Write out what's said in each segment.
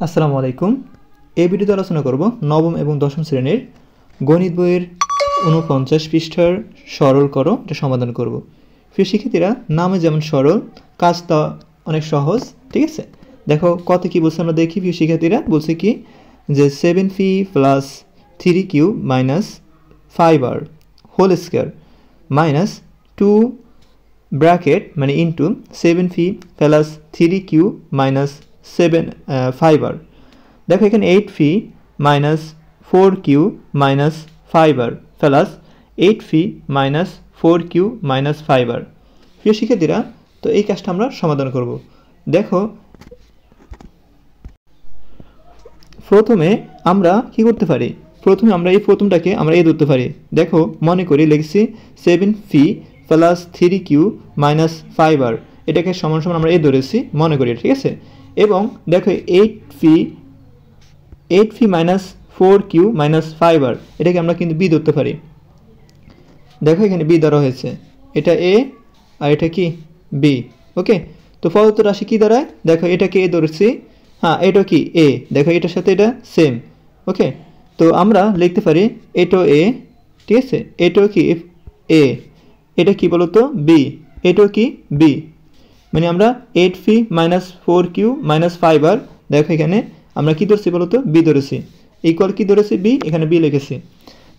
আসসালামু আলাইকুম। এই ভিডিওতে আলোচনা করব নবম এবং দশম শ্রেণীর গণিত বইয়ের ৪৯ পৃষ্ঠার সরল করো এটা সমাধান করব। প্রিয় শিক্ষার্থীরা, নামে যেমন সরল, কাজটা অনেক সহজ। ঠিক আছে, দেখো কত কি বলছে আমরা দেখি। প্রিয় শিক্ষার্থীরা বলছে কি যে 7p plus 3q minus 5r whole square minus 2 bracket মানে into 7p plus 3q minus 5r। দেখো এখানে 8p minus 4q minus 5r plus 8p minus 4q minus 5r। প্রিয় শিক্ষার্থীরা, তো এই কাজটা আমরা সমাধান করব। দেখো প্রথমে আমরা কি করতে পারি, প্রথমে আমরা এই প্রথমটাকে আমরা এ ধরতে পারি। দেখো মনে করি লিখছি 7p plus 3q minus 5r, এটাকে সমান সমান আমরা এ ধরেছি মনে করি। ঠিক আছে, এবং দেখো 8p minus 4q minus 5r, এটাকে আমরা কিন্তু বি ধরতে পারি। দেখো এখানে বি ধরা হয়েছে, এটা এ আর এটা কি বি। ওকে, তো প্রদত্ত রাশি কি দাঁড়ায়, দেখো এটাকে এ ধরেছি, হ্যাঁ এটা কি এ, দেখো এটার সাথে এটা সেম। ওকে, তো আমরা লিখতে পারি এটাও এ, ঠিক আছে, এটাও কি এ, এটা কি বলতো বি, এটাও কি বি। মানে আমরা 8p minus 4q minus 5r, দেখো এখানে আমরা কি ধরছি বলতো বি ধরেছি, ইকুয়াল কি ধরেছি বি, এখানে বি লিখেছি।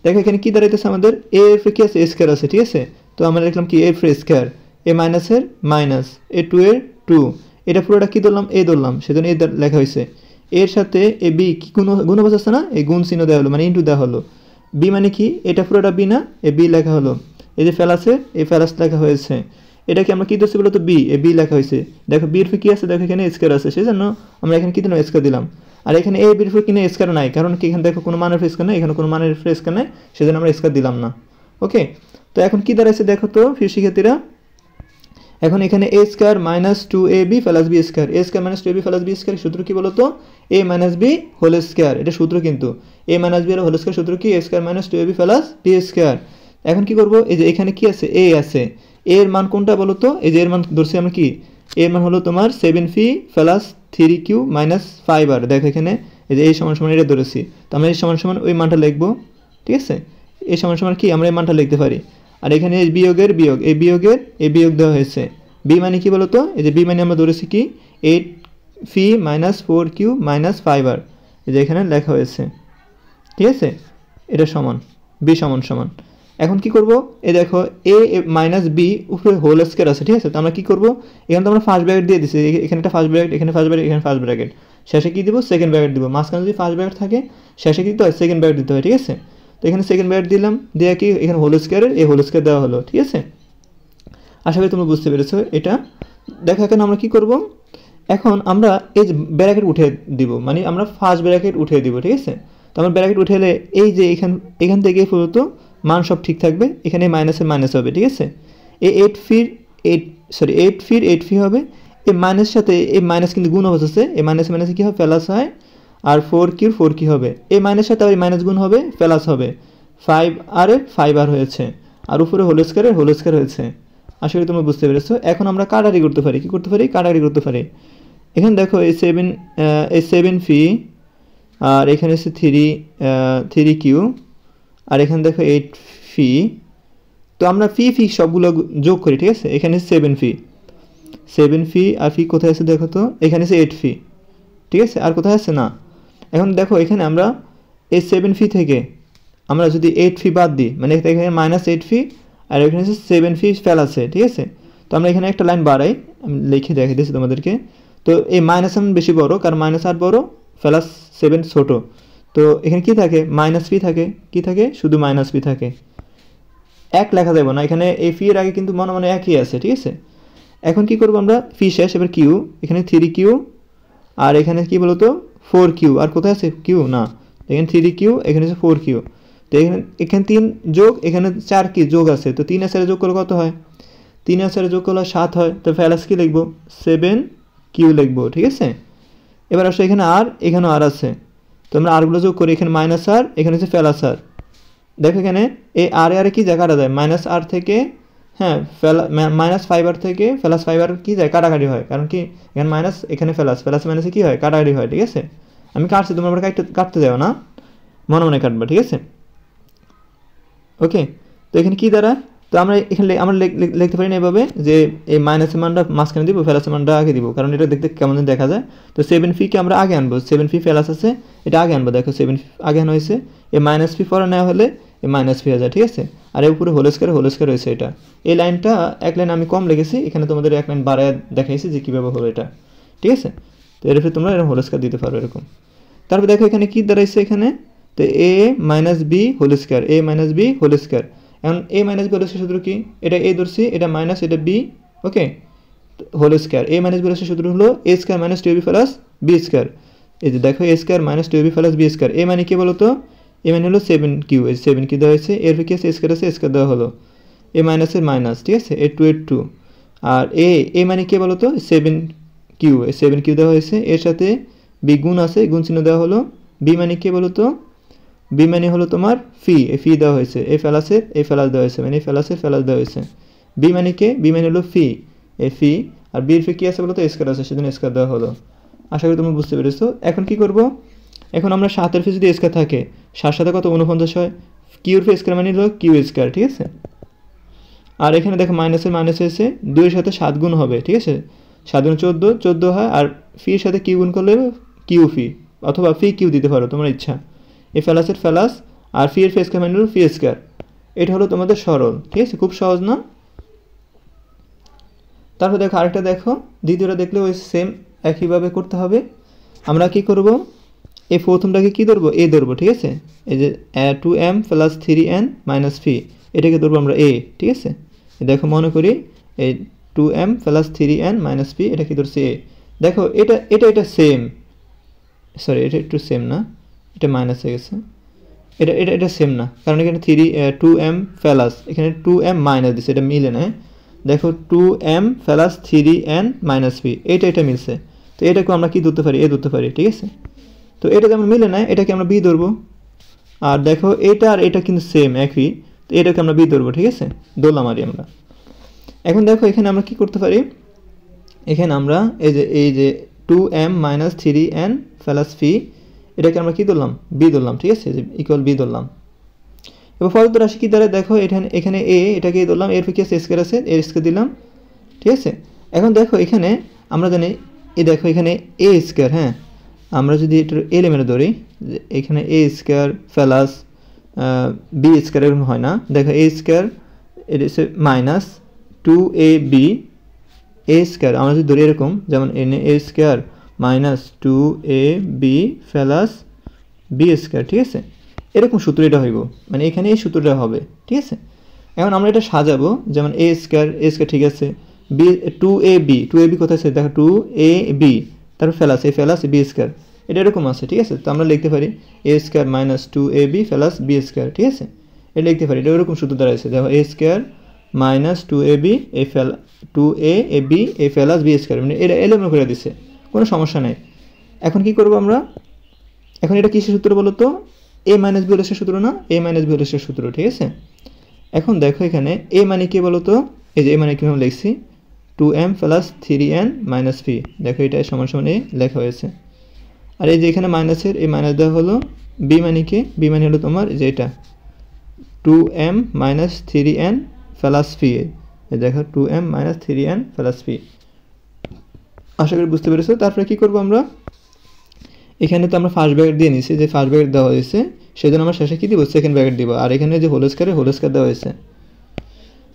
দেখো এখানে কি দাঁড়াইতেছে আমাদের এ এর কি আছে, স্কোয়ার আছে। ঠিক আছে, তো আমরা লিখলাম কি এর স্কোয়ার, এ মাইনাসের মাইনাস, এ টু এর টু, এটা পুরোটা কি ধরলাম এ ধরলাম, সেজন্য এ লেখা হয়েছে। এর সাথে এ বি কি গুণ আছে না, এই গুণ চিহ্ন দেওয়া হলো মানে ইন্টু দেওয়া হলো। বি মানে কি, এটা পুরোটা বি না, এ বি লেখা হলো। এই যে ফেলাসে এই ফেলাস লেখা হয়েছে, এটাকে আমরা কি ধরছি বলতো বি, এ বি লেখা হয়েছে। দেখো বির কি আছে, দেখো এখানে স্কোয়ার আছে, সেই জন্য আমরা এখানে কি দিলাম স্কোয়ার দিলাম। আর এখানে এ বির কিনে স্কোয়ার নাই, কারণ কি এখানে দেখো কোনো মানের স্কোয়ার নেই, এখানে কোনো মানের স্কোয়ার নেই, সেজন্য আমরা স্কোয়ার দিলাম না। ওকে, তো এখন কি দাঁড়াইছে দেখো তো প্রিয় শিক্ষার্থীরা, এখন এখানে a square minus 2ab plus b square, a square minus 2ab plus b square সূত্র কি বলতো a minus b whole square, এটা সূত্র কিন্তু a minus b whole square সূত্র কি a square minus 2ab plus b square. এখন কি করব, এই যে এখানে কি আছে এ আছে, এর মান কোনটা বলতো, এই যে এর মান ধরছি আমরা কি, এর মান হলো তোমার 7p plus 3q minus 5r। দেখো এখানে এই যে এই সমান সমান এটা ধরেছি, তো আমরা এই সমান সমান ওই মানটা লিখবো। ঠিক আছে, এই সমান সমান কি আমরা এই মানটা লিখতে পারি। আর এখানে বিয়োগের বিয়োগ, এই বিয়োগের এই বিয়োগ দেওয়া হয়েছে। বি মানে কি বলতো, এই যে বি মানে আমরা ধরেছি কি 8p minus 4q minus 5r, এই যে এখানে লেখা হয়েছে। ঠিক আছে, এটা সমান বি সমান সমান। এখন কি করব, এই দেখো এ মাইনাস বি উপরে হোল স্কোয়ার আছে। ঠিক আছে, তো আমরা কি করব, এখানে তো আমরা ফার্স্ট ব্র্যাকেট দিয়ে দিচ্ছি, এখানে একটা ফার্স্ট ব্র্যাকেট, এখানে ফার্স্ট ব্র্যাকেট, এখানে ফার্স্ট ব্র্যাকেট, শেষে কি দিব সেকেন্ড ব্র্যাকেট দিব। মাঝখানে যদি ফার্স্ট ব্র্যাকেট থাকে শেষে কি দিতে হয় সেকেন্ড ব্র্যাকেট দিতে হয়। ঠিক আছে, তো এখানে সেকেন্ড ব্র্যাকেট দিলাম, দিয়ে কি এখানে হোল স্কোয়ারের এই হোল স্কোয়ার দেওয়া হলো। ঠিক আছে, আশা করি তোমরা বুঝতে পেরেছো এটা। দেখো এখন আমরা কি করব, এখন আমরা এই যে ব্র্যাকেট উঠে দিব, মানে আমরা ফার্স্ট ব্র্যাকেট উঠে দিব। ঠিক আছে, তো আমরা ব্র্যাকেট উঠে এলে এই যে এখান থেকে পুরোত মান সব ঠিক থাকবে, এখানে মাইনাসের মাইনাস হবে। ঠিক আছে, এই 8 ফি হবে, এই মাইনাসের সাথে এই মাইনাস কিন্তু গুণ অবস্থা, এই মাইনাসে কী হবে প্লাস হয়, আর 4 কি হবে, এই মাইনাসের সাথে আবার মাইনাস গুণ হবে প্লাস হবে, 5r হয়েছে, আর উপরে হোল স্কোয়ার হয়েছে। আশা করি তোমরা বুঝতে পেরেছো। এখন আমরা কাটাকাটি করতে পারি, কি করতে পারি কাটাকাটি করতে পারি। এখানে দেখো এই 7p আর এখানে হচ্ছে 3q আর এখানে দেখো 8p, তো আমরা ফি সবগুলো যোগ করি। ঠিক আছে, এখানে 7p আর ফি কোথায় আছে দেখো তো, এখানে আছে 8p। ঠিক আছে, আর কোথায় আছে না। এখন দেখো এখানে আমরা এই 7p থেকে আমরা যদি 8p বাদ দিই, মানে এখানে মাইনাস 8p আর এখানে হচ্ছে 7p ফেল আছে। ঠিক আছে, তো আমরা এখানে একটা লাইন বাড়াই, আমি লিখে দেখে দিচ্ছি তোমাদেরকে। তো এই মাইনাস এমন বেশি বড়, কারণ মাইনাস আর বড়, প্লাস 7 ছোট। তো এখানে কি থাকে মাইনাস পি থাকে, কি থাকে শুধু মাইনাস পি থাকে, এক লেখা যাবে না এখানে, এই ফি এর আগে কিন্তু মনে মনে একই আছে। ঠিক আছে, এখন কি করব আমরা, ফি শেষ, এবার কিউ, এখানে 3q আর এখানে কি বলতো 4q, আর কোথায় আছে কিউ না, এখানে 3q এখানে আছে 4q। তো এখানে 3 যোগ এখানে 4 কি যোগ আছে, তো 3 আর 4 যোগ করলে কত হয়, 3 আর 4 যোগ করলে 7 হয়। তো প্লাস কি লিখবো 7q লিখবো। ঠিক আছে, এবার আসলে এখানে আর এখানেও আর আছে, তো আমরা আরগুলো যোগ করি, এখানে মাইনাস আর এখানে হচ্ছে প্লাস আর। দেখো এখানে এই আর কি যায় কাটা যায়, মাইনাস আর থেকে হ্যাঁ মাইনাস 5r থেকে প্লাস 5r কি যায় কাটাকাটি হয়, কারণ কি এখানে মাইনাস এখানে প্লাস মাইনাসে কি হয় কাটাকাটি হয়। ঠিক আছে, আমি কাটছি, তোমরা আবার কাটতে যাও না, মনে মনে কাটবা, ঠিক আছে? ওকে, তো এখানে কি দ্বারা, তো আমরা এখানে আমরা লিখতে পারি না এভাবে যে এই মাইনাসের মানটা মাঝখানে দিব, প্লাসের মানটা আগে দিব, কারণ এটা দেখতে কেমন দেখা যায়। তো 7p-কে আমরা আগে আনবো, 7p প্লাস আছে এটা আগে আনবো, দেখো 7p আগে আনা হয়েছে, এই -p পরে নেওয়া হলে এই -p হয়ে যায়, ঠিক আছে? আর এর উপরে হোল স্কয়ার হয়েছে এটা। এই লাইনটা এক লাইন আমি কম লিখেছি, এখানে তোমাদের এক লাইন বাড়ায় দেখাইছি যে কীভাবে হলো এটা, ঠিক আছে? তো এর উপরে তোমরা এরকম হোল স্কয়ার দিতে পারো এরকম। তারপর দেখো এখানে কি দাঁড়াইছে এখানে, তো a - b whole square, a - b whole square. এখন a - b হোল স্কয়ার সূত্র কি, এটা a ধরছি, এটা মাইনাস, এটা b, okay, whole square. a - b whole square সূত্র হলো a square minus 2ab plus b square. এই যে দেখো a square minus 2ab plus b square, a মানে কি বলো তো, a মানে হলো 7q, এই 7q দেওয়া হয়েছে, এর কি আছে স্কয়ার আছে, স্কয়ার দেওয়া হলো, a মাইনাসের মাইনাস, ঠিক আছে, a 2 এর 2, আর a মানে কি বলো তো 7q, এই 7q দেওয়া হয়েছে, এর সাথে b গুণ আছে, গুণ চিহ্ন দেওয়া হলো, b মানে কি বলো তো, b মানে হলো তোমার ফি, এই ফি দেওয়া হয়েছে, এই ফেলাসের এই ফেলাস দেওয়া হয়েছে, মানে এই ফেলাসের ফেলাস দেওয়া হয়েছে। b মানে কি, b মানে হলো ফি, এই ফি, আর b এর ফি কি আছে বলো তো, স্কয়ার আছে, সেজন্য স্কয়ার দেওয়া হলো। আশা করি তুমি বুঝতে পেরেছো। এখন কি করব, এখন আমরা 7 এর ফি যদি স্কয়ার থাকে, 7 সাথে কত 49 হয়, কিউ এর ফি স্কয়ার মানে হলো কিউ স্কয়ার, ঠিক আছে? আর এখানে দেখো মাইনাসের মাইনাস হয়েছে, 2 এর সাথে 7 গুণ হবে, ঠিক আছে, 7 গুণ 14, 14 হয়, আর ফি এর সাথে কিউ গুণ করলে কিউ ফি, অথবা ফি কিউ দিতে পারো তোমার ইচ্ছা। এই ফেলাসের ফেলাস, আর ফি এর ফি স্কয়ার মানে হলো ফি স্কয়ার। এটা হলো তোমাদের সরল, ঠিক আছে, খুব সহজ না? তারপর দেখো আরেকটা, দেখো দ্বিতীয়টা দেখলে ওই সেম একইভাবে করতে হবে। আমরা কি করব, এই প্রথমটাকে কি ধরবো, এ ধরবো, ঠিক আছে, এই যে 2m প্লাস 3n মাইনাস ফি, এটাকে ধরবো আমরা এ, ঠিক আছে? দেখো মনে করি এই 2m প্লাস 3n মাইনাস ফি, এটা কি ধরছি এ। দেখো এটা এটা এটা সেম, সরি এটা একটু সেম না, এটা মাইনাস হয়ে গেছে, এটা এটা এটা সেম না, কারণ এখানে 2m প্লাস, এখানে 2m মাইনাস দিচ্ছে, এটা মিলে না। দেখো 2m প্লাস 3n মাইনাস ফি, এটা মিলছে, তো এটাকে আমরা কি ধরতে পারি, এ ধরতে পারি, ঠিক আছে? তো এটা যেমন মিলে না, এটাকে আমরা বি ধরবো। আর দেখো এটা আর এটা কিন্তু সেম একই, তো এটাকে আমরা বি ধরবো, ঠিক আছে, ধরলাম আর আমরা। এখন দেখো এখানে আমরা কি করতে পারি, এখানে আমরা এই যে 2m মাইনাস 3n প্লাস ফি, এটাকে আমরা কি ধরলাম, বি ধরলাম, ঠিক আছে, ইকুয়াল বি ধরলাম। এবার ফলত রাশি কি দ্বারা, দেখো এখানে এ, এটাকে ধরলাম, এর ফি কি আছে স্কয়ার আছে, এর স্কয়ার দিলাম, ঠিক আছে? এখন দেখো এখানে আমরা জানি, এই দেখো এখানে এ স্কয়ার, হ্যাঁ, আমরা যদি এটার এলিমেন্ট ধরি, এখানে এ স্কয়ার প্লাস বি স্কয়ার এরকম হয় না, দেখো এ স্কয়ার এটা হচ্ছে মাইনাস 2ab এ স্কয়ার, আমরা যদি ধরি এরকম, যেমন N A square minus 2ab plus B square, ঠিক আছে, এরকম সূত্র এটা হইব, মানে এখানে এই সূত্রটা হবে, ঠিক আছে? এখন আমরা এটা সাজাবো, যেমন এ স্কয়ার ঠিক আছে, বি 2ab কোথায় আছে, দেখো 2ab, তারপর ফেলাস, এই ফেলাস বি স্কয়ার, এটা এরকম আছে, ঠিক আছে? তো আমরা লিখতে পারি a square minus 2ab plus B square, ঠিক আছে, এটা লিখতে পারি, এটা এরকম সূত্র দ্বারা আছে, দেখো এ স্কয়ার মাইনাস 2ab এ 2ab এ প্লাস বি স্কয়ার, মানে এটা এলোমেলো করে দিছে, কোনো সমস্যা নেই। এখন কি করব আমরা, এখন এটা কিসের সূত্র বলো তো, a মাইনাস বি হলের সূত্র না, a মাইনাস বি হলের সূত্র, ঠিক আছে? এখন দেখো এখানে a মানে কি বলো তো, এই যে a মানে কিভাবে লিখছি, 2m প্লাস 3n মাইনাস ফি, দেখো এটা সমান সমান a লেখা হয়েছে। আর এই যে এখানে মাইনাসের এই মাইনাস দেওয়া হলো, b মানে কি, b মানে হলো তোমার যে এটা 2m মাইনাস 3n প্লাস ফি, এই দেখো 2m মাইনাস 3n প্লাস ফি। আশা করি বুঝতে পেরেছো। তারপরে কি করব আমরা, এখানে তো আমরা ফার্স্ট ব্র্যাকেট দিয়ে নিছি, যে ফার্স্ট ব্র্যাকেট দেওয়া হয়েছে সেজন্য আমরা শেষে কি দিব, সেকেন্ড ব্র্যাকেট দিব, আর এখানে যে হোল স্কয়ার দেওয়া হয়েছে।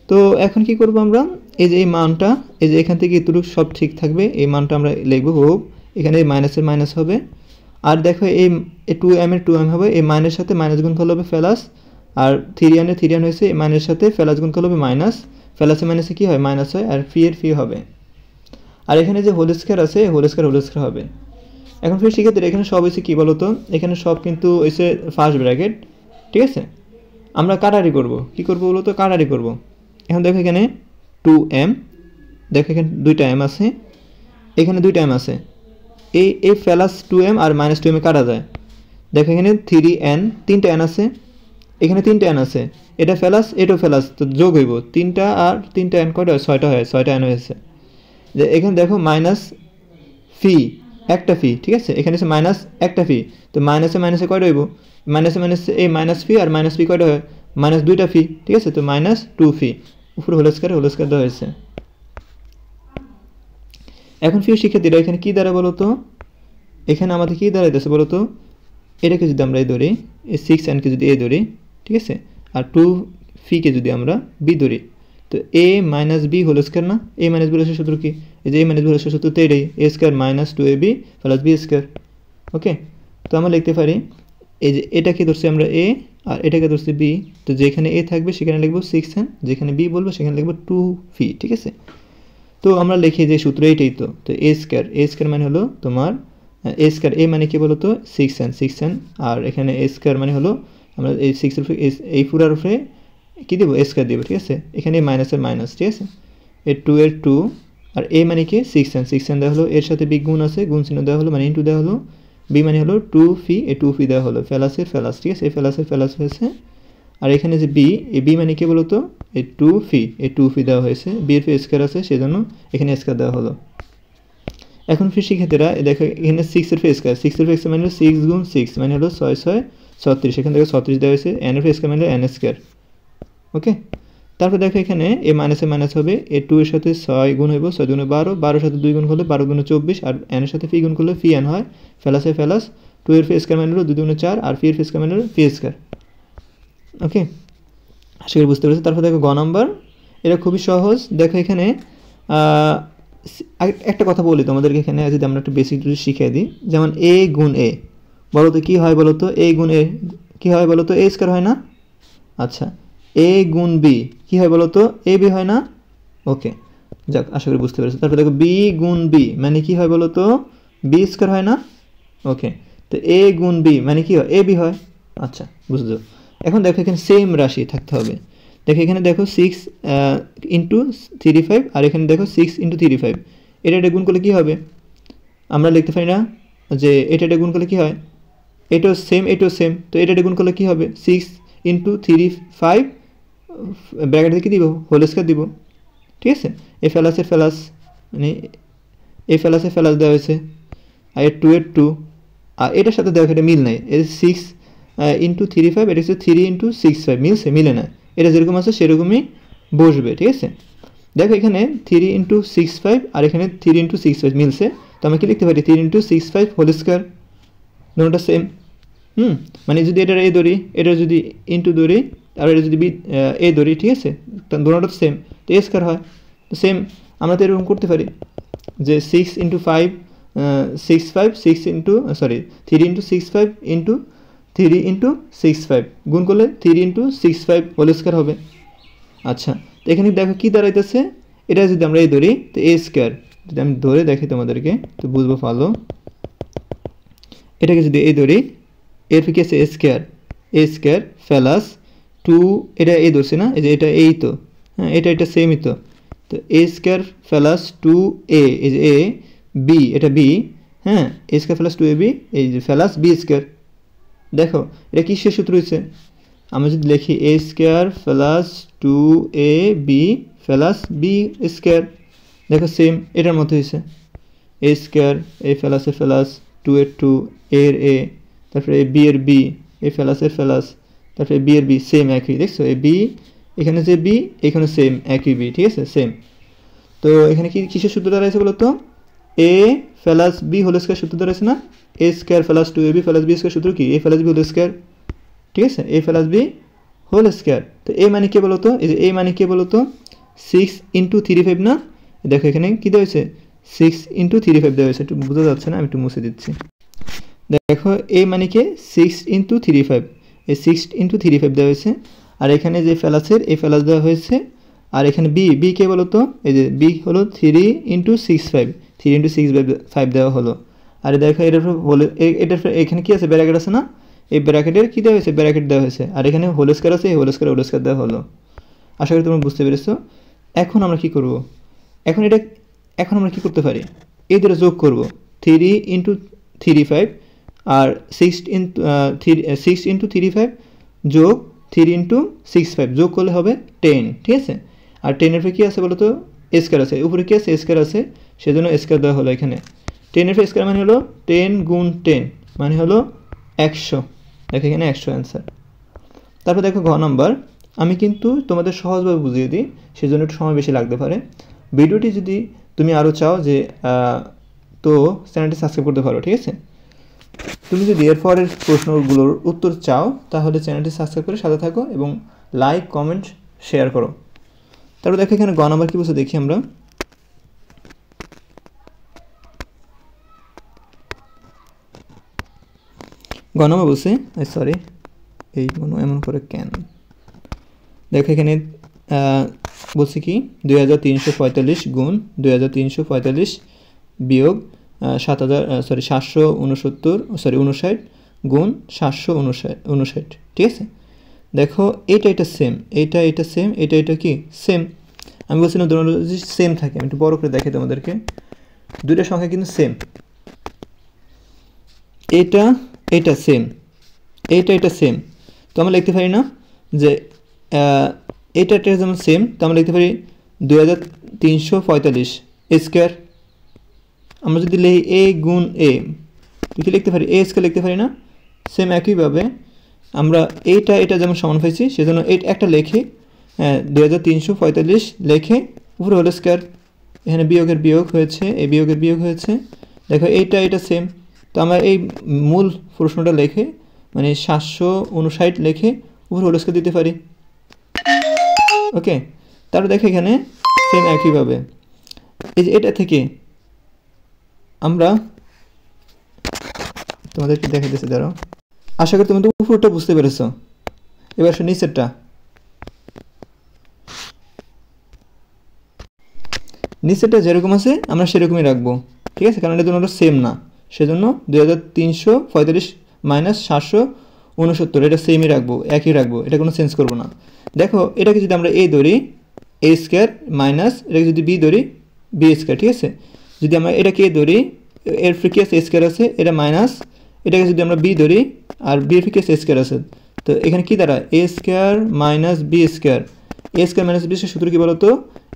তো এখন কি করব আমরা, এই যে এই মানটা, এই যে এখান থেকে এতটুকু সব ঠিক থাকবে, এই মানটা আমরা লিখব হোক, এখানে মাইনাসের মাইনাস হবে, আর দেখো এই 2m এর 2m হবে, এই মাইনাসের সাথে মাইনাস গুণফল হবে প্লাস, আর 3n এর 3n হয়েছে, এই মাইনাসের সাথে প্লাস গুণফল হবে মাইনাস, প্লাসে মাইনাসে কি হয়, মাইনাস হয়, আর ফি এর ফি হবে, আর এখানে যে হোল স্কয়ার আছে, হোল স্কয়ার হবে। এখন ফির শিক্ষার্থীরা এখানে সব হয়েছে কী বলো তো, এখানে সব কিন্তু হয়েছে ফার্স্ট ব্র্যাকেট, ঠিক আছে? আমরা কাটারি করব, কি করব বলো তো, কাটারি করব। এখন দেখো এখানে 2m, দেখো এখানে দুইটা m আছে, এখানে দুইটা m আছে, এই প্লাস 2m আর মাইনাস 2m কাটা যায়। দেখো এখানে 3n, তিনটা n আছে, এখানে তিনটা n আছে, এটা প্লাস এটাও প্লাস, তো যোগ হইব, তিনটা আর তিনটা n কয়টা হয়, 6টা হয়, 6টা n হয়েছে। যে এখানে দেখো মাইনাস ফি, একটা ফি, ঠিক আছে, এখানে হচ্ছে মাইনাস একটা ফি। তো মাইনাসে মাইনাসে কয়টা হইব, মাইনাসে মাইনাসে এই মাইনাস ফি আর মাইনাস ফি কয়টা হয়, মাইনাস দুইটা ফি, ঠিক আছে। তো মাইনাস 2 ফি, উপরে হোল স্কয়ার দেওয়া হয়েছে। এখন প্রিয় শিক্ষার্থীরা এখানে কী দ্বারা বলো তো, এখানে আমাদের কী দাঁড়াইতেছে বলো তো, এটাকে যদি আমরা এ ধরি, এই 6n-কে যদি এ ধরি, ঠিক আছে, আর 2 ফিকে যদি আমরা বি ধরি, তো a minus b whole square না, a minus b whole square সূত্র কি, এই যে a minus b whole square সূত্র তো এটাই, a square minus 2ab plus b square. Okay, তো আমরা লিখতে পারি এই যে এটাকে ধরছি আমরা a আর এটাকে ধরছি b, তো যেখানে a থাকবে সেখানে লিখব 6n, যেখানে b বলবো সেখানে লিখব 2 ফি, ঠিক আছে। তো আমরা লিখি যে সূত্র এইটাই, তো a স্কয়ার মানে হলো তোমার a স্কয়ার, a মানে কি বলো তো 6n, আর এখানে a স্কয়ার মানে হলো আমরা এই 6 এর উপরে এই পুরার উপরে কি দেব, a স্কয়ার দেব, ঠিক আছে। এখানে মাইনাসের মাইনাস, ঠিক আছে, এর 2 এর 2, আর a মানে কি 6n দেওয়া হলো, এর সাথে b গুণ আছে, গুণ চিহ্ন দেওয়া হলো মানে ইনটু দেওয়া হলো, b মানে হলো 2 ফি, এই 2 ফি দেওয়া হলো, ফেলাসের ফেলাস, ঠিক আছে, এই ফেলাসের ফেলাস হয়েছে। আর এখানে যে b, এই b মানে কি বলো তো এই 2 ফি, এই 2 ফি দেওয়া হয়েছে, b এর ফি স্কয়ার আছে সেজন্য এখানে স্কয়ার দেওয়া হলো। এখন ফির শিক্ষার্থীরা দেখো এখানে 6 এর ফি স্কয়ার, 6 এর ফি স্কয়ার মানে হলো 6 গুণ 6 মানে হলো 6 6 36, এখান থেকে 36 দেওয়া হয়েছে, n এর ফি স্কয়ার মানে হলো n স্কয়ার। ওকে, তারপর দেখো এখানে এ মাইনাসে মাইনাস হবে, এ 2 এর সাথে 6 গুণ হইব, 6 গুণে 12, 12 এর সাথে 2 গুণ করলে 12 গুণে 24, আর n এর সাথে ফি গুণ করলে ফি n হয়, ফেলাসে ফেলাস, 2 এর ফি স্কয়ার মানে হলো 2 গুণে 4, আর ফি এর ফি স্কয়ার মানে হলো ফি স্কয়ার। ওকে, আশা করি বুঝতে পেরেছো। তারপর দেখো গ নাম্বার, এটা খুবই সহজ। দেখো এখানে একটা কথা বলি তোমাদেরকে, এখানে যদি আমরা একটু বেসিক যদি শিখিয়ে দিই, যেমন a গুণ a, বলো তো কী হয় বলো তো, a গুণ a কী হয় বলো তো, a স্কয়ার হয় না। আচ্ছা, a গুণ b কী হয় বলো তো, ab হয় না। ওকে, যাক, আশা করি বুঝতে পেরেছো। তারপর দেখো b গুণ b মানে কী হয় বলো তো, b স্কয়ার হয় না। ওকে, তো a গুণ b মানে কি হয়, ab হয়। আচ্ছা, বুঝছো। এখন দেখো এখানে সেম রাশি থাকতে হবে। দেখো এখানে দেখো 6 ইন্টু 35, আর এখানে দেখো 6 ইন্টু 35, এটা গুণ করলে কী হবে, আমরা লিখতে পারি না যে এটা গুণ করলে কী হয়, এটাও সেম এটাও সেম, তো এটা গুণ করলে কী হবে, 6 ইন্টু 35 ব্র্যাকেটে কী দিব, হোল স্কয়ার দিব, ঠিক আছে। এই ফেলাসের ফেলাস মানে এই ফেলাসের ফেলাস দেওয়া হয়েছে, আর এর 2 এর 2, আর এটার সাথে দেখো এটা মিল নাই, এর 6 ইন্টু 35, এটা হচ্ছে 3 ইন্টু 6 মিলছে, মিলে না, এটা যেরকম আছে সেরকমই বসবে, ঠিক আছে। দেখো এখানে 3 ইন্টু 65 আর এখানে 3 ইন্টু 65 মিলছে, তো আমি কি লিখতে পারি 3 ইন্টু 65 হোল স্কয়ার, দুটোটা সেম। মানে যদি এটার এ ধরি, এটা যদি ইন্টু ধরি, আর এটা যদি এ ধরি, ঠিক আছে, দুটোটা সেম, তো এ স্কয়ার হয়, তো সেম আমরা তো এরকম করতে পারি যে 6 into 5 6 into 3 into 65 into 3 into 65 গুণ করলে 3 ইন্টু 65 হোল স্কয়ার হবে। আচ্ছা, তো এখানে দেখো কী দাঁড়াইতেছে, এটা যদি আমরা এই ধরি তো এ স্কয়ার, যদি আমি ধরে দেখি তোমাদেরকে তো বুঝবো ভালো, এটাকে যদি এই ধরি, এর কি আছে এ স্কয়ার প্লাস 2, এটা এই ধরছে না, এই যে এটা এই তো, হ্যাঁ এটা সেমই তো, তো এ স্কয়ার প্লাস 2a, এই যে এ, বি এটা বি, হ্যাঁ, এ স্কয়ার প্লাস 2ab এই যে প্লাস বি স্কয়ার। দেখো এটা কিসের সূত্র হচ্ছে, আমরা যদি লিখি a square plus 2ab plus B square, দেখো সেম এটার মতো হয়েছে, এ স্কয়ার এই প্লাসের প্লাস 2 এর 2 এর এ, তারপরে বি এর বি এই প্লাসের প্লাস, তারপরে বি এর বি সেম একই, দেখছো এই বি এখানে যে বি এখানে সেম একই বি, ঠিক আছে সেম। তো এখানে কি কিসের সূত্র দাঁড়াইছে বলো তো, a plus b whole square সূত্র দাঁড়াইছে না, a square plus 2ab plus B square সূত্র কি, a plus b whole square, ঠিক আছে, a plus b whole square. তো এ মানে কে বলো তো, এই যে এ মানে কে বলো তো 6 ইন্টু 35 না, দেখো এখানে কী দেওয়া হয়েছে 6 ইন্টু 35 দেওয়া হয়েছে, একটু বোঝা যাচ্ছে না, আমি একটু মুছে দিচ্ছি। দেখো এ মানে কে 6 ইন্টু 35, এই 6 ইন্টু 35 দেওয়া হয়েছে, আর এখানে যে ফেলাসের এই ফেলাস দেওয়া হয়েছে, আর এখানে বি কে বলো তো, এই যে বি হলো 3 ইন্টু 65, 3 ইন্টু 65 দেওয়া হলো, আর দেখো এটার এখানে কি আছে ব্র্যাকেট আছে না, এই ব্র্যাকেটের কী দেওয়া হয়েছে, ব্র্যাকেট দেওয়া হয়েছে, আর এখানে হোল স্কয়ার আছে, এই হোল স্কয়ার দেওয়া হলো। আশা করি তোমরা বুঝতে পেরেছো। এখন আমরা কি করব, এখন আমরা কি করতে পারি, এই দুটো যোগ করব, 3 ইন্টু 35 আর 6 ইন্টু 35 যোগ 3 ইন্টু 65 যোগ করলে হবে 10, ঠিক আছে। আর 10 এর পরে কী আছে বলো তো, স্কয়ার আছে, উপরে কী আছে স্কয়ার আছে, সেজন্য স্কয়ার দেওয়া হলো এখানে, 10 এর স্কয়ার মানে হলো 10 গুণ 10 মানে হলো 100। দেখো এখানে 100 অ্যান্সার। তারপর দেখো ঘ নাম্বার, আমি কিন্তু তোমাদের সহজভাবে বুঝিয়ে দিই, সেজন্য একটু সময় বেশি লাগতে পারে। ভিডিওটি যদি তুমি আরও চাও যে তো চ্যানেলটি সাবস্ক্রাইব করতে পারো, ঠিক আছে। তুমি যদি এরপরের প্রশ্নগুলোর উত্তর চাও তাহলে চ্যানেলটি সাবস্ক্রাইব করে সাথে থাকো এবং লাইক কমেন্ট শেয়ার করো। তারপর দেখো এখানে গ নাম্বার কী বলছে দেখি আমরা। গ নাম্বার বলছে, সরি এই এমন করে কেন, দেখো এখানে বলছি কি 2345 গুণ 2345 বিয়োগ 769 গুণ 759, ঠিক আছে। দেখো এটা সেম, এটা সেম, এটা কি সেম। আমি বলছিলাম দুটো যদি সেম থাকে, আমি একটু বড় করে দেখাই তোমাদেরকে, দুইটা সংখ্যা কিন্তু সেম। এটা সেম, এটা সেম, তো আমরা লিখতে পারি না যে এটা যেমন সেম, তো আমরা লিখতে পারি 2345 স্কোয়ার। আমরা যদি লিখি এ গুণ এ, কি লিখতে পারি, এ স্কোয়ার লিখতে পারি না। সেম একইভাবে আমরা এটা যেমন সমান পাইছি, সেজন্য একটা লেখি 2345 লেখে উপরে হলো স্কোয়ার, এখানে বিয়োগের বিয়োগ হয়েছে, এই বিয়োগের বিয়োগ হয়েছে। দেখো এটা সেম, তো আমরা এই মূল প্রশ্নটা লেখে মানে 759 লেখে উপরে হলো স্কোয়ার দিতে পারি। ওকে, তারপর দেখো এখানে সেম একইভাবে এই যে এটা থেকে আমরা তোমাদেরকে দেখা দিচ্ছি, দাঁড়াও। আশা করি তুমি তো উপরটা বুঝতে পেরেছ, এবার আসো নিচেরটা। নিচেরটা যেরকম আছে আমরা সেরকমই রাখবো, ঠিক আছে, কারণ এটা দুটো সেম না, সেজন্য 2345 মাইনাস 769 এটা সেমই রাখবো, একই রাখবো, এটা কোনো চেঞ্জ করবো না। দেখো এটাকে যদি আমরা এ ধরি এ স্কোয়ার মাইনাস এটাকে যদি বি ধরি বি স্কোয়ার, ঠিক আছে। যদি আমরা এটাকে এ ধরি, এর ফ্রিকিয়াস এ স্কোয়ার আছে, এটা মাইনাস, এটাকে যদি আমরা বি ধরি আর বি এর ফ্রিকিয়াস এ স্কোয়ার আছে, তো এখানে কী দ্বারা এ square minus B square, a square minus B square সূত্র কী বলো তো,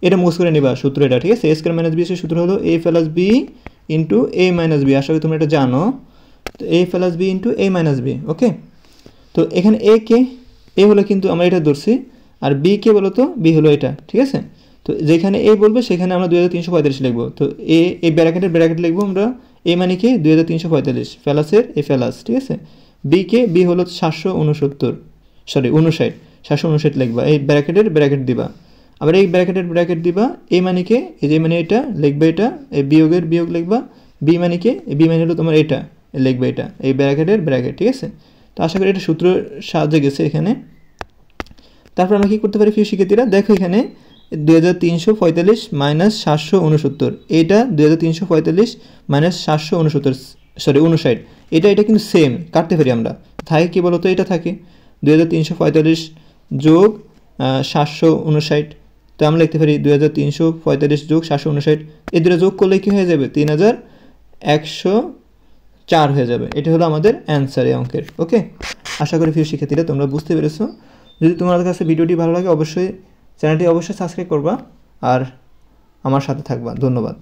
এটা মুখ করে নিবা সূত্র এটা, ঠিক আছে। এ স্কোয়ার মাইনাস বি স্কোয়ার সূত্র হলো এ প্লাস বি ইন্টু এ মাইনাস বি, আশা করি তোমরা এটা জানো। তো a plus B into A minus B, ওকে। তো এখানে এ হলো কিন্তু আমরা এটা ধরছি, আর বি কে বলো তো, বি হলো এটা, ঠিক আছে। তো যেখানে এ বলবে সেখানে আমরা 2345 লিখবো। তো এই ব্র্যাকেট লিখবো আমরা, এ মানে কি 2345 ফেলাসের এ ফেলাস, ঠিক আছে। বি হলো 759 লিখবা, এই ব্র্যাকেট দিবা, আবার এই ব্র্যাকেট দিবা, এ মানে কে, এই যে মানে এটা লিখবে, এটা এই বিয়োগের বিয়োগ লিখবা, বি মানে কে, বি মানে হলো তোমার এটা লিখবে, এটা এই ব্র্যাকেট, ঠিক আছে। তো আশা করি এটা সূত্র সাহায্যে গেছে এখানে। তারপর আমরা কী করতে পারি প্রিয় শিক্ষার্থীরা, দেখো এখানে 2345 মাইনাস 769, এটা 2345 মাইনাস 769 এটা কিন্তু সেম, কাটতে পারি আমরা, থাকে কী বলতো, এটা থাকে 2345 যোগ 759, তো আমরা লিখতে পারি 2345 যোগ 759, এই দুটো যোগ করলে কী হয়ে যাবে 3104 হয়ে যাবে। এটা হলো আমাদের অ্যান্সার এই অঙ্কের, ওকে। আশা করি প্রিয় শিক্ষার্থীরা তোমরা বুঝতে পেরেছো। যদি তোমাদের কাছে ভিডিওটি ভালো লাগে অবশ্যই চ্যানেলটি সাবস্ক্রাইব করবা আর আমার সাথে থাকবা। ধন্যবাদ।